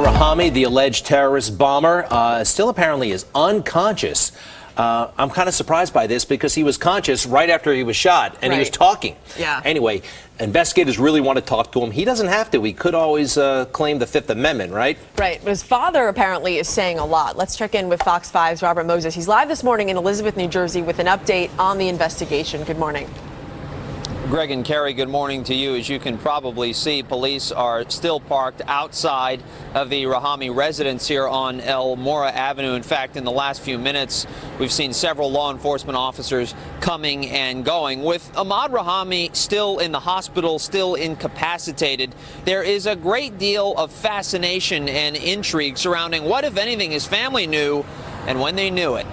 Rahami, the alleged terrorist bomber, still apparently is unconscious. I'm kind of surprised by this because he was conscious right after he was shot, and he was talking. Yeah. Anyway, investigators really want to talk to him. He doesn't have to. He could always claim the Fifth Amendment, right? Right. His father apparently is saying a lot. Let's check in with Fox 5's Robert Moses. He's live this morning in Elizabeth, New Jersey with an update on the investigation. Good morning. Greg and Kerry, good morning to you. As you can probably see, police are still parked outside of the Rahami residence here on El Mora Avenue. In fact, in the last few minutes, we've seen several law enforcement officers coming and going. With Ahmaud Rahami still in the hospital, still incapacitated, there is a great deal of fascination and intrigue surrounding what, if anything, his family knew and when they knew it.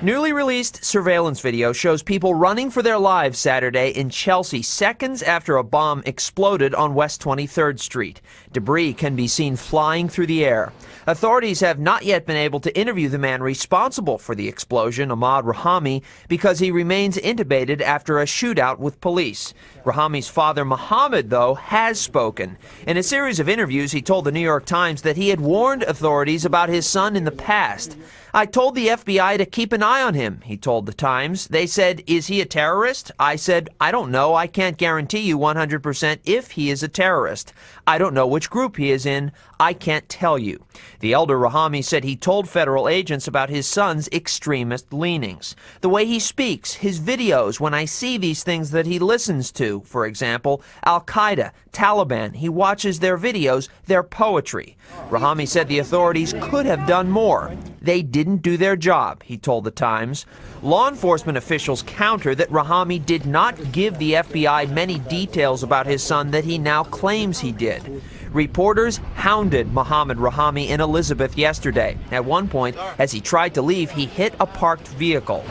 Newly released surveillance video shows people running for their lives Saturday in Chelsea, seconds after a bomb exploded on West 23rd Street. Debris can be seen flying through the air. Authorities have not yet been able to interview the man responsible for the explosion, Ahmaud Rahami, because he remains intubated after a shootout with police. Rahami's father, Mohammed, though, has spoken. In a series of interviews, he told the New York Times that he had warned authorities about his son in the past. "I told the FBI to keep an eye on him," he told the Times. "They said, 'Is he a terrorist?' I said, 'I don't know. I can't guarantee you 100% if he is a terrorist. I don't know which group he is in. I can't tell you." The elder Rahami said he told federal agents about his son's extremist leanings. "The way he speaks, his videos, when I see these things that he listens to, for example, Al-Qaeda, Taliban, he watches their videos, their poetry." Rahami said the authorities could have done more. They didn't do their job, he told the Times. Law enforcement officials counter that Rahami did not give the FBI many details about his son that he now claims he did. Reporters hounded Mohammed Rahami in Elizabeth yesterday. At one point, as he tried to leave, he hit a parked vehicle.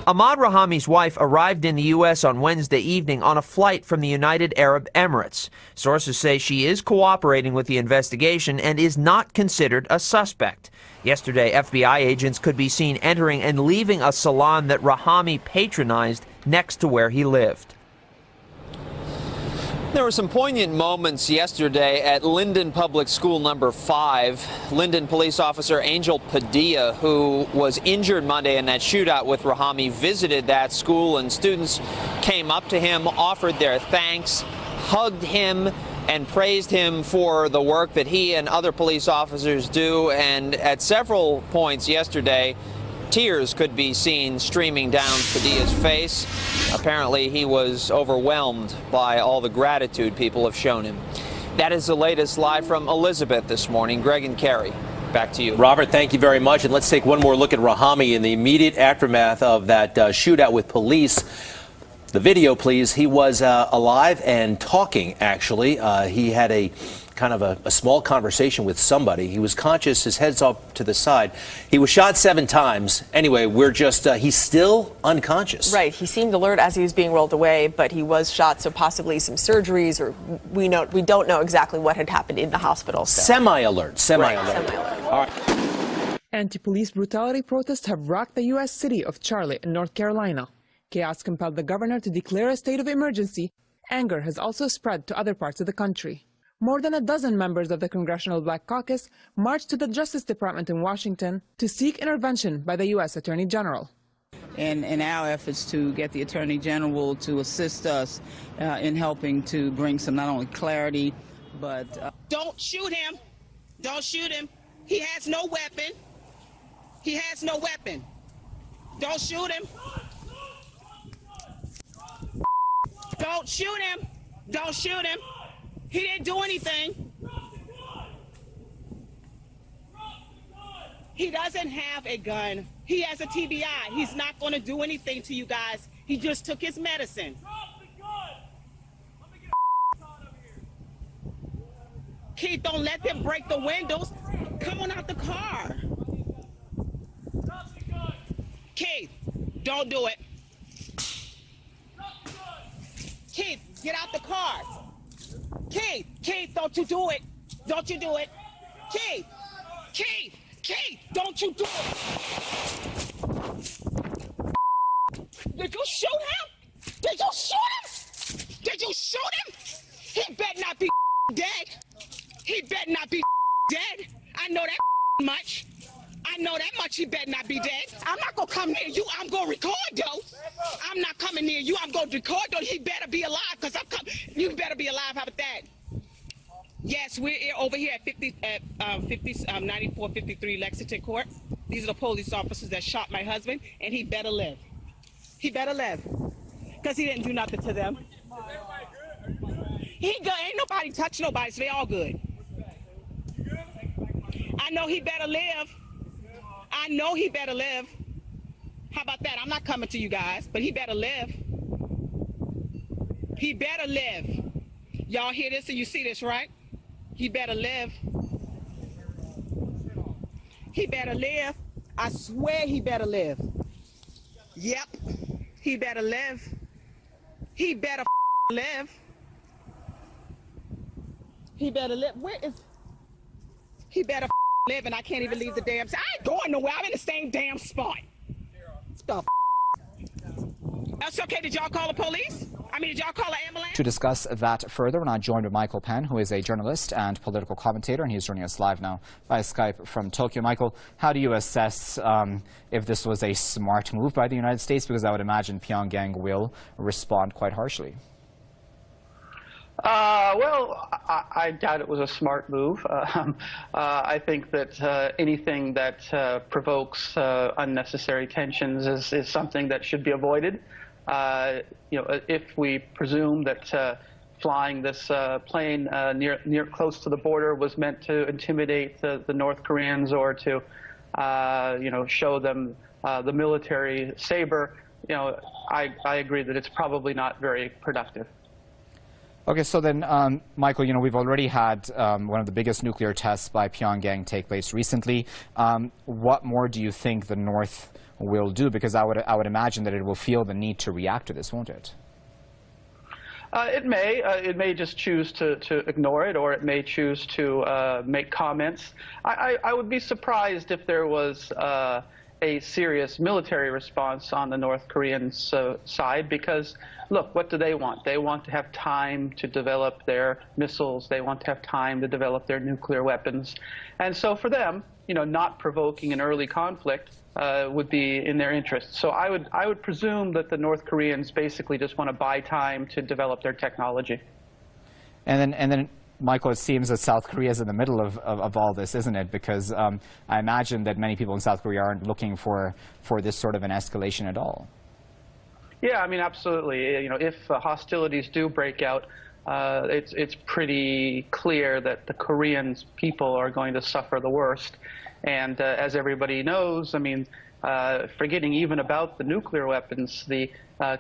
Ahmaud Rahami's wife arrived in the U.S. on Wednesday evening on a flight from the United Arab Emirates. Sources say she is cooperating with the investigation and is not considered a suspect. Yesterday, FBI agents could be seen entering and leaving a salon that Rahami patronized next to where he lived. There were some poignant moments yesterday at Linden Public School number 5. Linden police officer Angel Padilla, who was injured Monday in that shootout with Rahami, visited that school, and students came up to him, offered their thanks, hugged him, and praised him for the work that he and other police officers do. And at several points yesterday, tears could be seen streaming down Padilla's face. Apparently, he was overwhelmed by all the gratitude people have shown him. That is the latest live from Elizabeth this morning. Greg and Kerry, back to you. Robert, thank you very much. And let's take one more look at Rahami in the immediate aftermath of that shootout with police. The video, please. He was alive and talking, actually. He had a kind of a small conversation with somebody. He was conscious, his head's up to the side. He was shot 7 times. Anyway, he's still unconscious. Right. He seemed alert as he was being rolled away, but he was shot, so possibly some surgeries, or we don't know exactly what had happened in the hospital. So. Semi-alert. Right, Semi-alert. All right. Anti-police brutality protests have rocked the U.S. city of Charlotte in North Carolina. Chaos compelled the governor to declare a state of emergency. Anger has also spread to other parts of the country. More than a dozen members of the Congressional Black Caucus marched to the Justice Department in Washington to seek intervention by the U.S. Attorney General. In our efforts to get the Attorney General to assist us in helping to bring some not only clarity, but... Don't shoot him. Don't shoot him. He has no weapon. He has no weapon. Don't shoot him. Don't shoot him. Don't shoot him. He didn't do anything. He doesn't have a gun. He has a TBI. He's not going to do anything to you guys. He just took his medicine. Keith, don't let them break the windows. Come on out the car. Keith, don't do it. Keith, get out the car. Keith, don't you do it. Don't you do it. Keith, don't you do it. Did you shoot him? Did you shoot him? Did you shoot him? He better not be dead. He She better not be dead. I'm not going to come near you. I'm going to record, though. I'm not coming near you. I'm going to record, though. He better be alive, because I'm coming. You better be alive. How about that? Yes, we're over here at 9453 Lexington Court. These are the police officers that shot my husband, and he better live. He better live, because he didn't do nothing to them. He good. Ain't nobody touch nobody, so they all good. I know he better live. I know he better live. How about that? I'm not coming to you guys, but he better live. He better live. Y'all hear this and you see this, right? He better live. He better live. I swear he better live. Yep. He better live. He better live. He better live. Where is... He better live, and I can't even leave the damn... I ain't going nowhere. I'm in the same damn spot. Stuff. That's okay. Did y'all call the police? I mean, did y'all call an ambulance? To discuss that further, we're now joined by Michael Penn, who is a journalist and political commentator, and he's joining us live now via Skype from Tokyo. Michael, how do you assess if this was a smart move by the United States? Because I would imagine Pyongyang will respond quite harshly. Well, I doubt it was a smart move. I think that anything that provokes unnecessary tensions is something that should be avoided. You know, if we presume that flying this plane close to the border was meant to intimidate the North Koreans or to, you know, show them the military saber, you know, I agree that it's probably not very productive. Okay, so then, Michael, you know, we've already had one of the biggest nuclear tests by Pyongyang take place recently. What more do you think the North will do? Because I would imagine that it will feel the need to react to this, won't it? It may. It may just choose to ignore it, or it may choose to make comments. I would be surprised if there was a serious military response on the North Korean side, because, look, what do they want? They want to have time to develop their missiles. They want to have time to develop their nuclear weapons. And so for them, you know, not provoking an early conflict would be in their interest. So I would presume that the North Koreans basically just want to buy time to develop their technology. And then, Michael, it seems that South Korea is in the middle of all this, isn't it? Because I imagine that many people in South Korea aren't looking for this sort of an escalation at all. Yeah, I mean, absolutely. You know, if hostilities do break out, it's pretty clear that the Korean people are going to suffer the worst. And as everybody knows, I mean, forgetting even about the nuclear weapons, the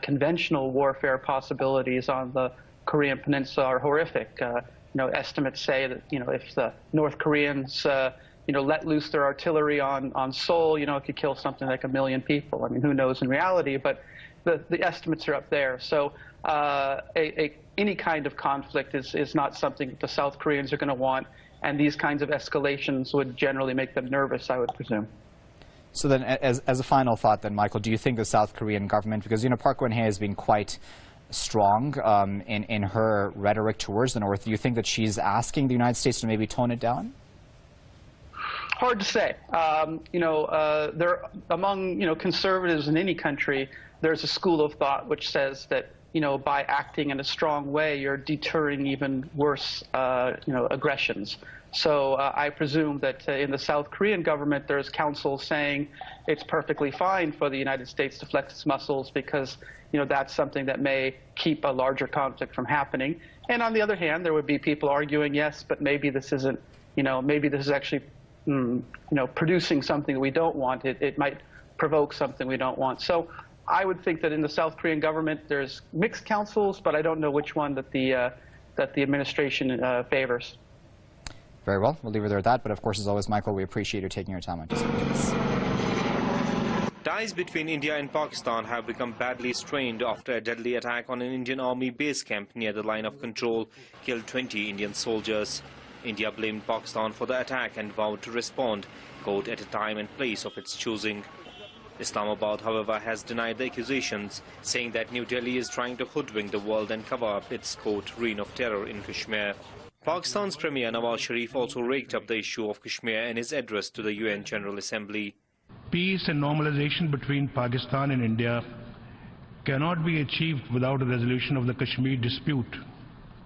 conventional warfare possibilities on the Korean Peninsula are horrific. You know, estimates say that, you know, if the North Koreans, you know, let loose their artillery on Seoul, you know, it could kill something like 1 million people. I mean, who knows in reality, but the estimates are up there. So any kind of conflict is not something that the South Koreans are going to want, and these kinds of escalations would generally make them nervous, I would presume. So then, as a final thought then, Michael, do you think the South Korean government, because, you know, Park Geun-hye has been quite strong in her rhetoric towards the North, do you think that she's asking the United States to maybe tone it down? Hard to say. You know, among, you know, conservatives in any country, there's a school of thought which says that, you know, by acting in a strong way, you're deterring even worse, you know, aggressions. So I presume that in the South Korean government, there's counsel saying it's perfectly fine for the United States to flex its muscles because, you know, that's something that may keep a larger conflict from happening. And on the other hand, there would be people arguing, yes, but maybe this isn't, you know, maybe this is actually, you know, producing something that we don't want. It might provoke something we don't want. So I would think that in the South Korean government, there's mixed counsels, but I don't know which one that the administration favors. Very well. We'll leave it there at that. But of course, as always, Michael, we appreciate you taking your time on this. Ties between India and Pakistan have become badly strained after a deadly attack on an Indian Army base camp near the line of control killed 20 Indian soldiers. India blamed Pakistan for the attack and vowed to respond, quote, at a time and place of its choosing. Islamabad, however, has denied the accusations, saying that New Delhi is trying to hoodwink the world and cover up its, quote, reign of terror in Kashmir. Pakistan's Premier Nawaz Sharif also raked up the issue of Kashmir in his address to the UN General Assembly. Peace and normalization between Pakistan and India cannot be achieved without a resolution of the Kashmir dispute.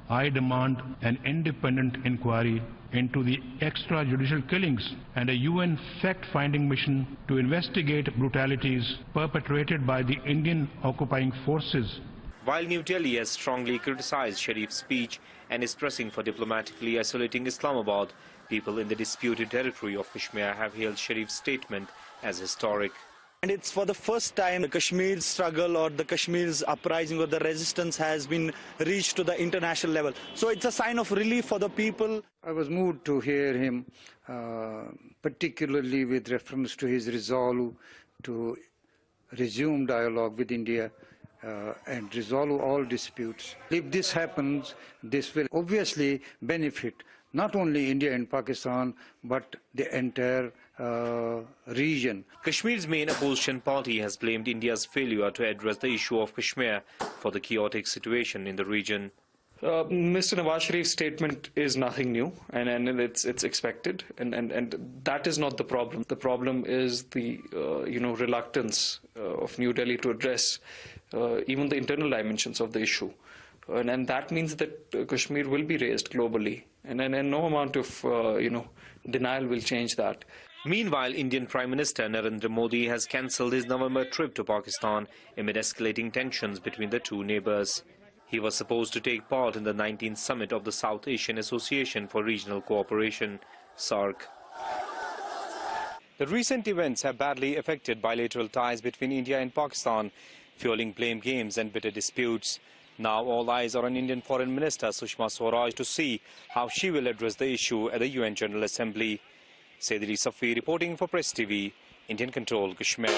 I demand an independent inquiry into the extrajudicial killings and a UN fact-finding mission to investigate brutalities perpetrated by the Indian occupying forces. While New Delhi has strongly criticized Sharif's speech and is pressing for diplomatically isolating Islamabad, people in the disputed territory of Kashmir have hailed Sharif's statement as historic. And it's for the first time the Kashmir struggle or the Kashmir's uprising or the resistance has been reached to the international level. So it's a sign of relief for the people. I was moved to hear him, particularly with reference to his resolve to resume dialogue with India and resolve all disputes. If this happens, this will obviously benefit not only India and Pakistan, but the entire region. Kashmir's main opposition party has blamed India's failure to address the issue of Kashmir for the chaotic situation in the region. Mr. Nawaz Sharif's statement is nothing new, and it's expected, and that is not the problem. The problem is the reluctance of New Delhi to address even the internal dimensions of the issue, and that means that Kashmir will be raised globally, and no amount of denial will change that. Meanwhile, Indian Prime Minister Narendra Modi has cancelled his November trip to Pakistan amid escalating tensions between the two neighbours. He was supposed to take part in the 19th summit of the South Asian Association for Regional Cooperation, SAARC. The recent events have badly affected bilateral ties between India and Pakistan, fueling blame games and bitter disputes. Now all eyes are on Indian Foreign Minister Sushma Swaraj to see how she will address the issue at the UN General Assembly. Saidri Safi reporting for Press TV, Indian-controlled Kashmir.